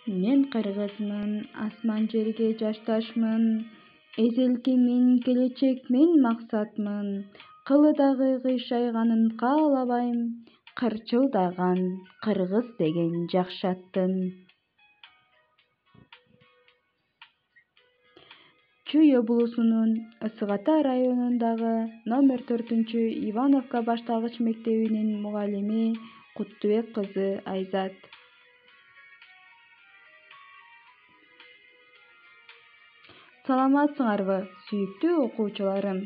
Мен кыргызмын, асман жерге жашташмын. Эзелки мен келечек мен максатмын. Кылыдагы кыйшайганын каалабайм. Кырчылдаган кыргыз деген жакшы аттын. Чүй облусунун Ысык Ата районундагы номер 4 Ивановка башталгыч мектебинин мугалими Куттубек кызы Айзат. Саламатсыңарбы, сүйүктүү окуучуларым?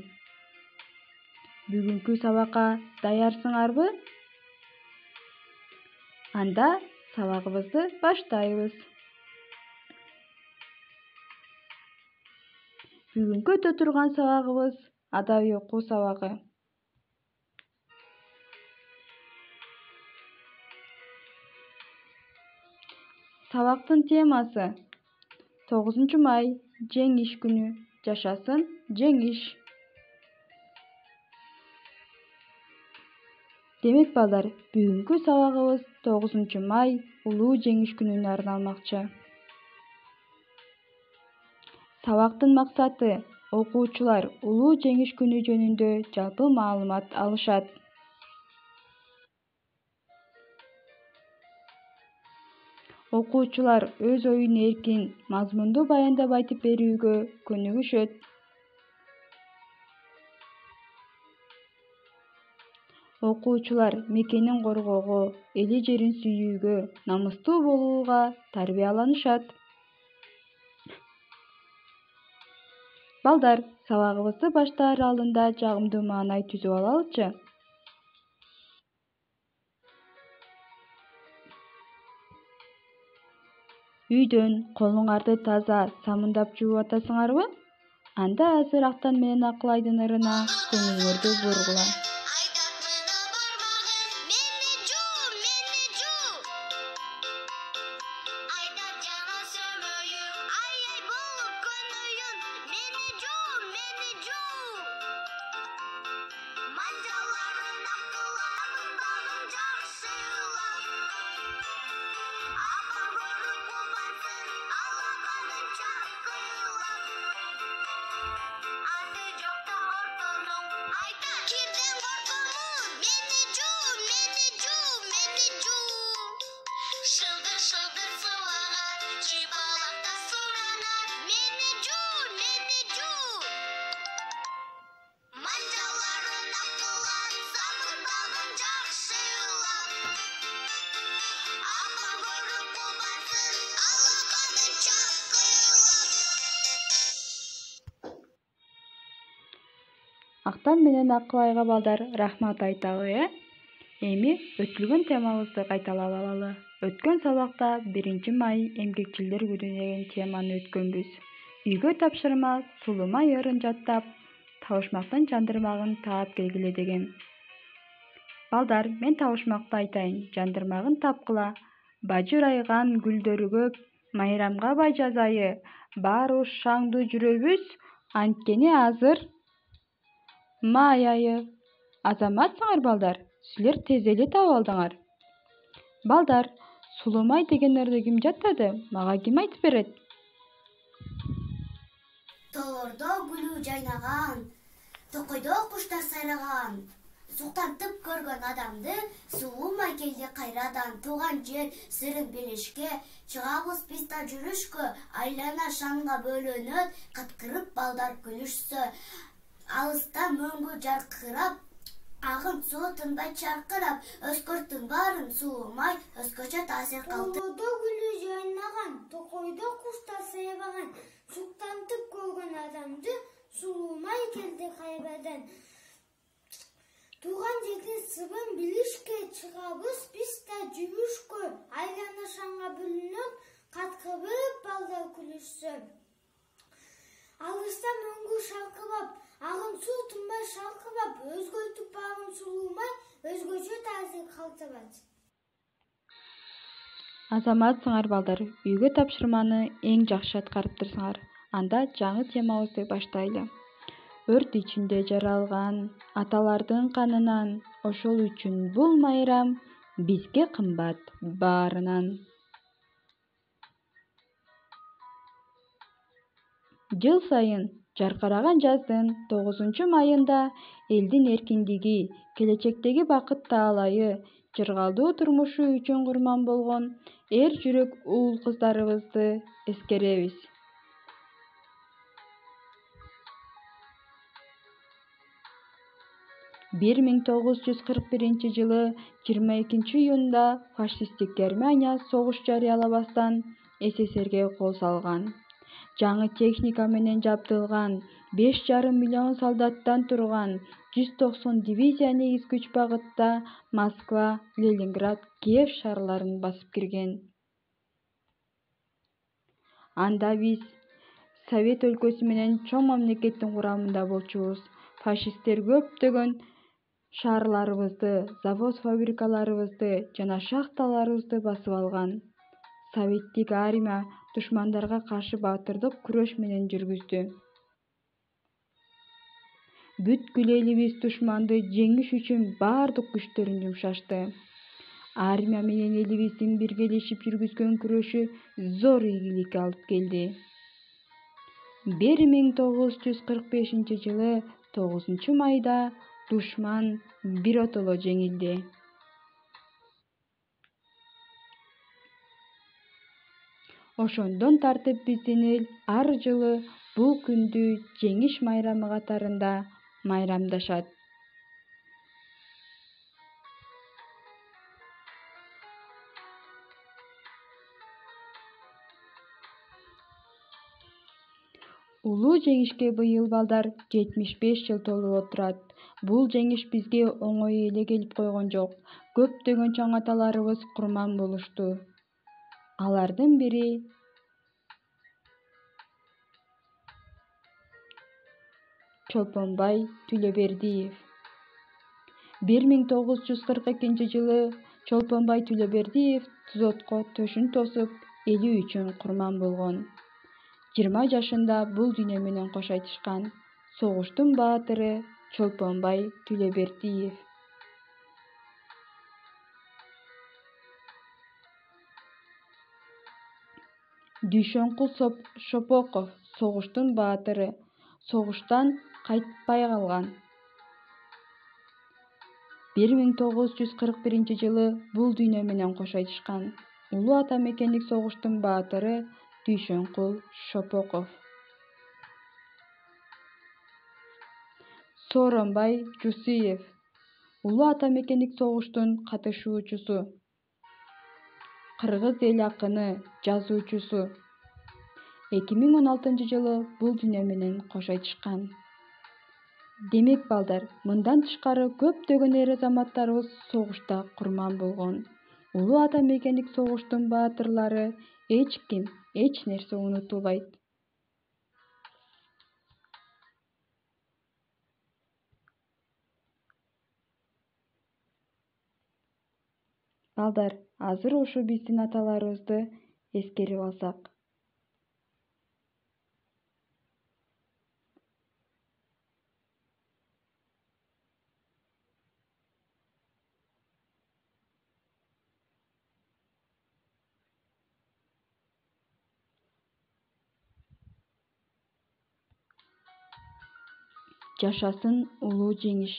Бүгүнкү сабакка даярсыңарбы? Анда сабагыбызды баштайбыз. Бүгүнкү өтө турган сабагыбыз адабий окуу сабагы. Сабактын темасы 9 май жеңиш күнү. Жашасын жеңиш. Демек балдар, бүгүнкү сабагыбыз 9 май улуу жеңиш күнүнө арналмакчы. Сабактын максаты окуучулар улуу жеңиш күнү жөнүндө жалпы маалымат алышат. Окуучулар өз оюн эркин, мазмундуу баяндап айтып берүүгө көнүгүшөт. Окуучулар мекенин коргоого, эли жерин сүйүүгө, намыстуу болууга тарбияланышат. Балдар, сабагыбызды баштаар алдында жагымдуу маанай түзүп алалычы. Үйдөн колуңарды таза, самындап жууп атасыңарбы? Анда азыр Актан менен Акылайдын ырына көңүлүңөрдү бургула. Актан менен Акылайга балдар рахмат айталы, Эми өтүлгөн темабызды кайталап алалы. Өткөн сабакта 1 май эмгекчилер күнү деген теманы өткөнбүз. Үйгө тапшырма Сулумай ырын жаттап, табышмактын жандырмагын таап келгиле дегем. Балдар, мен табышмакты айтайын. Жандырмагын тапкыла. Бажырайган гүлдөрү көп, майрамга бай жазайы. Баарыбыз шаңдуу жүрөбүз, анткени азыр май айы. Азаматсыңар балдар, силер тез эле таап алдыңар. Балдар, Сулумай деген ырды ким жаттады? Мага ким айтып берет? Тоолордо гүлү жайнаган, токойдо куштар сайраган. Суктантып көргөн адамды Сулумай келди кайрадан. Тууган жер сырын билишке, чыгабыз биз да жүрүшкө. Айлана шаңга бөлөнөт, каткырып балдар күлүшсө. Алыста мөңгү жаркырап, агын суу тынбай чаркырап. Өскөрттүн баарын Сулумай өзгөчө таасир калды. Тоолордо гүлү жайнаган, токойдо куштар сайраган. Суктантып көргөн адамды Сулумай келди кайрадан. Тууган жердин сырын билишке, чыгабыз биз да жүрүшкө. Айлана шаңга бөлөнөт, каткырып балдар күлүшсө. Алыста мөңгү шаркырап, агын суу тынбай шаркырап. Өзгөртүп баарын Сулумай өзгөчө таасир калтырат. Азаматсыңар балдар, үйгө тапшырманы эң жакшы аткарыптырсыңар. Анда жаңы темабызды баштайлы. Өрт ичинде жаралган аталардын канынан, ошол үчүн бул майрам бизге кымбат баарынан. Жыл сайын жаркыраган жаздын 9-майында элдин эркиндиги, келечектеги бакыт таалайы, жыргалдуу турмушу үчүн курман болгон эр жүрөк уул кыздарыбызды эскеребиз. 1941-жылы 22-июнда фашисттик Германия согуш жарыялабастан СССРге кол салган. Жаңы техника менен жабдылган 5,5 миллион солдаттан турган 190 дивизия негизгүч багытта Москва, Ленинград, Киев шаарларын басып кирген. Анда биз Совет өлкөсү менен чоң мамлекеттин курамында болчубуз. Фашисттер көптөгөн шаарларыбызды, завод-фабрикаларыбызды жана шахталарыбызды басып алган. Советтик армия душмандарга каршы баатырдык күрөш менен жүргүздү. Бүткүл элибиз душманды жеңиш үчүн баардык күчтөрүн жумшашты. Армия менен элибиздин биргелешип жүргүзгөн күрөшү зор ийгиликке алып келди. 1945-жылы 9-майда душман биротоло жеңилди. Ошондон тартып биздин эл ар жылы бул күндү жеңиш майрамы катарында майрамдашат. Улуу жеңишке быйыл балдар 75 жыл толуп отурат. Бул жеңиш бизге оңой эле келип койгон жок. Көптөгөн чоң аталарыбыз курман болушту. Алардын бири Чолпонбай Түлөбердиев. 1942-жылы Чолпонбай Түлөбердиев Зотко төшүн тосуп, эли үчүн курман болгон. 20 жашында бул дүйнө менен кош айтышкан. Согуштун баатыры Чолпонбай Түлөбердиев. Дүйшөнкул Шопоков согуштун баатыры, согуштан кайтпай калган. 1941-жылы бул дүйнө менен кош айтышкан. Улуу ата мекендик согуштун баатыры Дүйшөнкул Шопоков. Сооронбай Жусуев улуу ата мекендик согуштун катышуучусу. Кыргыз эл акыны, жазуучусу. 2016-жылы бул дүйнө менен кош айтышкан. Демек балдар, мындан тышкары көптөгөн эр азаматтарыбыз согушта курман болгон. Улуу ата мекендик согуштун баатырлары эч ким, эч нерсе унутулбайт. Балдар, азыр ушу биздин аталарыбызды эскерип алсак. Жашасын улуу жеңиш.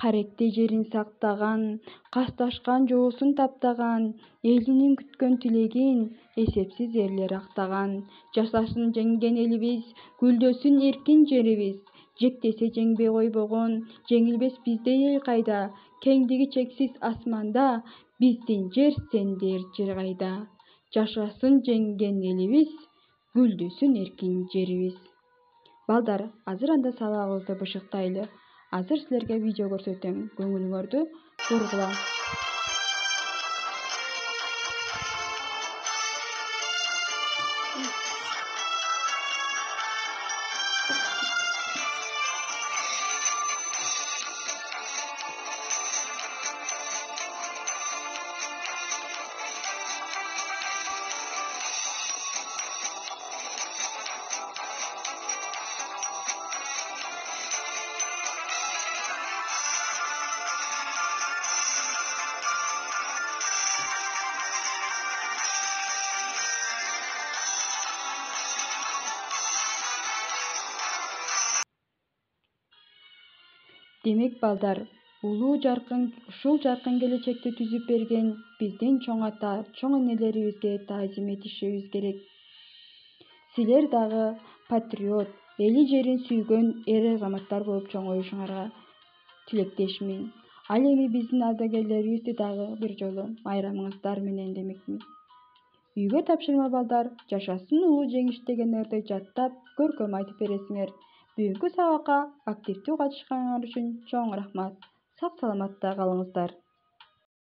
Каректе жерин сактаган, касташкан жоосун таптаган, элинин күткөн тилегин эсепсиз эрлер актаган. Жашасын жеңген элибиз, гүлдөсүн эркин жерибиз. Жектесе жеңбей койбогон, жеңилбес биздей эл кайда. Кеңдиги чексиз асманда, биздин жер сендер жер кайда. Жашасын жеңген элибиз, гүлдөсүн эркин жерибиз. Балдар, азыр анда сабагыбызды бышыктайлы. Азыр силерге видео көрсөтөм. Көңүлүңөрдү бургула. Демек балдар, ушул жаркын келечекти түзүп берген биздин чоң ата, чоң энелерибизге таазим этишибиз керек. Силер дагы патриот, эли жерин сүйгөн эр-азаматтар болуп чоңоюшуңарга тилектешмин. Ал эми биздин ардагерлерибизди дагы бир жолу майрамыңыздар менен демекмин. Үйгө тапшырма балдар, жашасын улуу жеңиш дегендерди жаттап, көркөм айтып бересиңер. Бүгүнкү сабакка активдүү катышканыңар үчүн чоң рахмат. Сак саламатта калыңыздар.